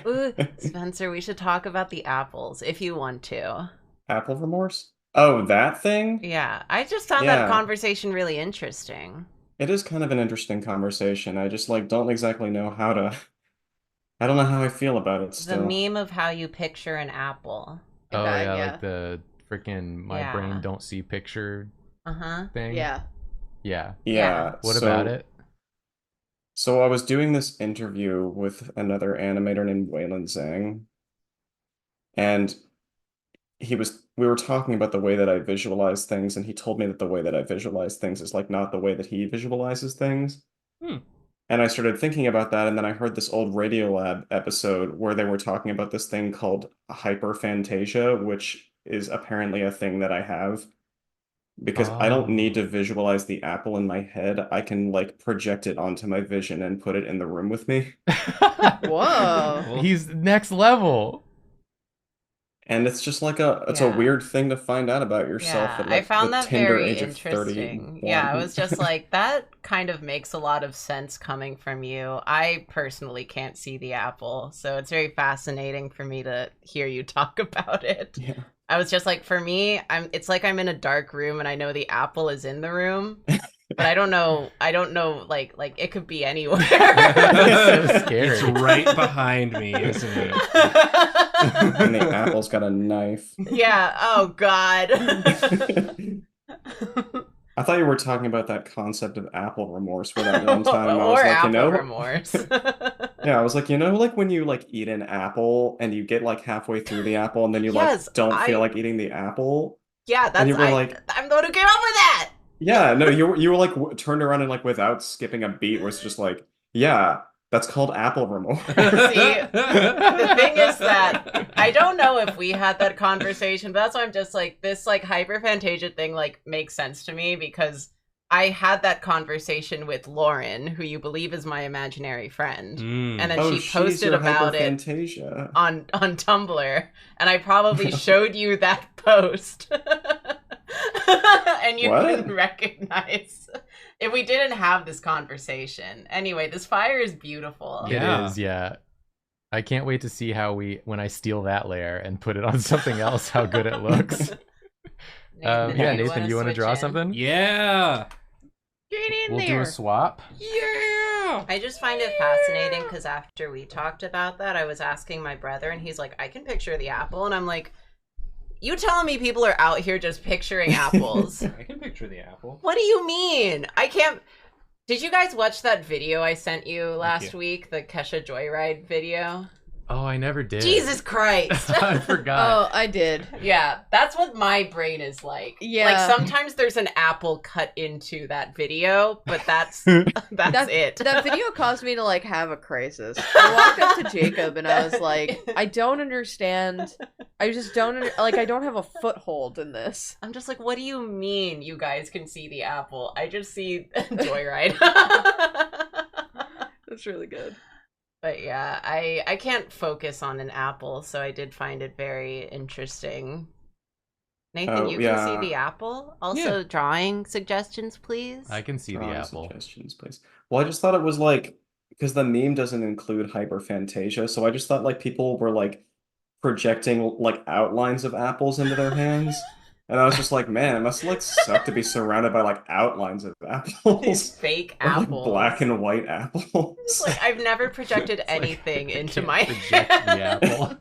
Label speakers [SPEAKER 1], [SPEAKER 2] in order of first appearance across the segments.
[SPEAKER 1] Ooh, Spencer, we should talk about the apples if you want to.
[SPEAKER 2] Apple remorse? Oh, that thing?
[SPEAKER 1] Yeah, I just found that
[SPEAKER 2] Yeah,
[SPEAKER 1] conversation really interesting.
[SPEAKER 2] it is kind of an interesting conversation. I just like don't exactly know how to I don't know how I feel about it
[SPEAKER 1] The
[SPEAKER 2] still.
[SPEAKER 1] meme of how you picture an apple.
[SPEAKER 3] Oh
[SPEAKER 4] Okay,
[SPEAKER 3] yeah, like
[SPEAKER 4] yeah.
[SPEAKER 3] the freaking my brain
[SPEAKER 1] Yeah.
[SPEAKER 3] don't see picture
[SPEAKER 1] Uh-huh.
[SPEAKER 3] thing.
[SPEAKER 4] Yeah.
[SPEAKER 3] Yeah.
[SPEAKER 1] Yeah.
[SPEAKER 2] Yeah,
[SPEAKER 3] What about
[SPEAKER 2] so
[SPEAKER 3] it?
[SPEAKER 2] so I was doing this interview with another animator named Waylon Zhang, and we were talking about the way that I visualize things, and he told me that the way that I visualize things is like not the way that he visualizes things.
[SPEAKER 3] Hmm.
[SPEAKER 2] And I started thinking about that, and then I heard this old Radiolab episode where they were talking about this thing called hyperphantasia, which is apparently a thing that I have because I don't need
[SPEAKER 3] Oh.
[SPEAKER 2] to visualize the apple in my head. I can like project it onto my vision and put it in the room with me.
[SPEAKER 4] Whoa.
[SPEAKER 3] He's next level.
[SPEAKER 2] And it's just like it's a
[SPEAKER 1] Yeah.
[SPEAKER 2] weird thing to find out about yourself
[SPEAKER 1] Yeah,
[SPEAKER 2] at
[SPEAKER 1] I
[SPEAKER 2] like the
[SPEAKER 1] found that
[SPEAKER 2] tender
[SPEAKER 1] very
[SPEAKER 2] age of
[SPEAKER 1] interesting. Yeah, I
[SPEAKER 2] 31.
[SPEAKER 1] was just like, that kind of makes a lot of sense coming from you. I personally can't see the apple, so it's very fascinating for me to hear you talk about it.
[SPEAKER 2] Yeah.
[SPEAKER 1] I was just like, for me, it's like I'm in a dark room and I know the apple is in the room, but I don't know like it could be anywhere.
[SPEAKER 3] That's so
[SPEAKER 5] It's
[SPEAKER 3] scary.
[SPEAKER 5] right behind me, isn't it?
[SPEAKER 2] And the apple's got a knife.
[SPEAKER 1] Yeah, oh god.
[SPEAKER 2] I thought you were talking about that concept of apple remorse where that one time I was
[SPEAKER 1] Or
[SPEAKER 2] like,
[SPEAKER 1] apple remorse.
[SPEAKER 2] yeah, I was like, like when you like eat an apple and you get like halfway through the apple and then you like
[SPEAKER 1] Yes,
[SPEAKER 2] don't feel
[SPEAKER 1] I
[SPEAKER 2] like eating the apple
[SPEAKER 1] yeah,
[SPEAKER 2] and
[SPEAKER 1] that's
[SPEAKER 2] you were like,
[SPEAKER 1] I'm the one who came up with that.
[SPEAKER 2] yeah, no, you were like turned around and like without skipping a beat was just like, yeah, that's called apple remorse.
[SPEAKER 1] See, the thing is that I don't know if we had that conversation, but that's why I'm just like this like hyperphantasia thing like makes sense to me because I had that conversation with Lauren, who you believe is my imaginary friend, and then
[SPEAKER 2] Oh,
[SPEAKER 1] she
[SPEAKER 2] she's
[SPEAKER 1] posted
[SPEAKER 2] your
[SPEAKER 1] about it
[SPEAKER 2] hyperphantasia.
[SPEAKER 1] on Tumblr, and I probably showed you that post, and you
[SPEAKER 2] What?
[SPEAKER 1] couldn't recognize if we didn't have this conversation. Anyway, this fire is beautiful.
[SPEAKER 5] Yeah.
[SPEAKER 3] It is, yeah. I can't wait to see how when I steal that layer and put it on something else, how good it looks. Yeah, Nathan, you want to
[SPEAKER 1] switch
[SPEAKER 3] draw
[SPEAKER 1] in?
[SPEAKER 3] something?
[SPEAKER 5] Yeah.
[SPEAKER 4] Get in
[SPEAKER 3] We'll do
[SPEAKER 4] there.
[SPEAKER 3] a swap.
[SPEAKER 5] Yeah.
[SPEAKER 1] I just find it fascinating because after we talked about that, I was asking my brother, and he's like, I can picture the apple. And I'm like, you telling me people are out here just picturing apples?
[SPEAKER 5] I can picture the apple.
[SPEAKER 1] What do you mean? I can't. Did you guys watch that video I sent you last
[SPEAKER 5] you.
[SPEAKER 1] week? The Kesha Joyride video?
[SPEAKER 3] Oh, I never did.
[SPEAKER 1] Jesus Christ.
[SPEAKER 3] I forgot.
[SPEAKER 4] Oh, I did.
[SPEAKER 1] Yeah, that's what my brain is like.
[SPEAKER 4] Yeah.
[SPEAKER 1] Like sometimes there's an apple cut into that video, but that's it.
[SPEAKER 4] That video caused me to like have a crisis. I walked up to Jacob and I was like, I don't understand. I just don't like. I don't have a foothold in this.
[SPEAKER 1] I'm just like, what do you mean you guys can see the apple? I just see Joyride.
[SPEAKER 4] That's really good.
[SPEAKER 1] But yeah, I can't focus on an apple, so I did find it very interesting. Nathan,
[SPEAKER 2] Oh,
[SPEAKER 1] you can
[SPEAKER 2] yeah.
[SPEAKER 1] see the apple? Also, drawing suggestions, please?
[SPEAKER 3] I can see the
[SPEAKER 2] Drawing
[SPEAKER 3] apple.
[SPEAKER 2] suggestions, please. Well, I just thought it was like because the meme doesn't include hyperphantasia, so I just thought like people were like projecting like outlines of apples into their hands. And I was just like, man, it must like suck to be surrounded by like outlines of
[SPEAKER 1] These
[SPEAKER 2] apples.
[SPEAKER 1] fake
[SPEAKER 2] Or, like,
[SPEAKER 1] apples.
[SPEAKER 2] black and white
[SPEAKER 1] It's
[SPEAKER 2] apples.
[SPEAKER 1] like I've never projected
[SPEAKER 3] It's like,
[SPEAKER 1] anything
[SPEAKER 3] I
[SPEAKER 1] into
[SPEAKER 3] can't
[SPEAKER 1] my
[SPEAKER 3] project
[SPEAKER 1] hand.
[SPEAKER 3] the apple.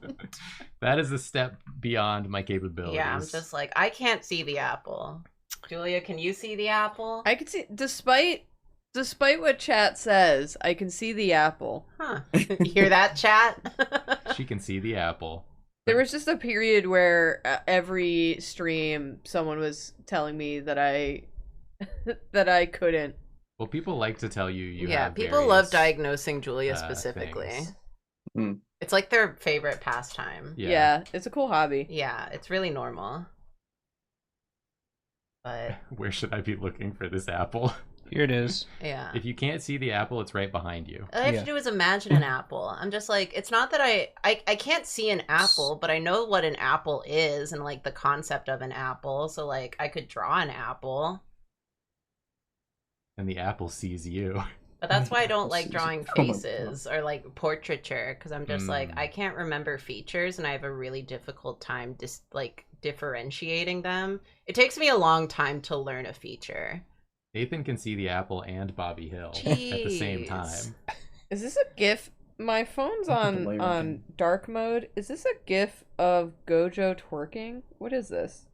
[SPEAKER 3] That is a step beyond my capabilities.
[SPEAKER 1] Yeah, I'm just like, I can't see the apple. Julia, can you see the apple?
[SPEAKER 4] I can see, despite what chat says, I can see the apple.
[SPEAKER 1] Huh. You hear that, chat?
[SPEAKER 3] She can see the apple.
[SPEAKER 4] There was just a period where every stream someone was telling me that I couldn't.
[SPEAKER 3] Well, people like to tell you
[SPEAKER 1] Yeah,
[SPEAKER 3] have
[SPEAKER 1] people
[SPEAKER 3] various,
[SPEAKER 1] love diagnosing Julia specifically.
[SPEAKER 3] things.
[SPEAKER 2] Hmm.
[SPEAKER 1] It's like their favorite pastime.
[SPEAKER 4] Yeah, it's a cool hobby.
[SPEAKER 1] Yeah, it's really normal. But
[SPEAKER 3] Where should I be looking for this apple?
[SPEAKER 5] Here it is.
[SPEAKER 1] yeah.
[SPEAKER 3] If you can't see the apple, it's right behind you.
[SPEAKER 1] All I have
[SPEAKER 5] Yeah.
[SPEAKER 1] to do is imagine an apple. I'm just like, it's not that I can't see an apple, but I know what an apple is and like the concept of an apple. So like I could draw an apple.
[SPEAKER 3] And the apple sees you.
[SPEAKER 1] But that's why I don't like
[SPEAKER 2] Susan.
[SPEAKER 1] drawing
[SPEAKER 2] Oh my God.
[SPEAKER 1] faces or like portraiture, because I'm just like, I can't remember features and I have a really difficult time just like differentiating them. It takes me a long time to learn a feature.
[SPEAKER 3] Nathan can see the apple and Bobby Hill at the same
[SPEAKER 1] Jeez.
[SPEAKER 3] time.
[SPEAKER 4] Is this a GIF? My phone's
[SPEAKER 2] Layer
[SPEAKER 4] on
[SPEAKER 2] game.
[SPEAKER 4] dark mode. Is this a GIF of Gojo twerking? What is this?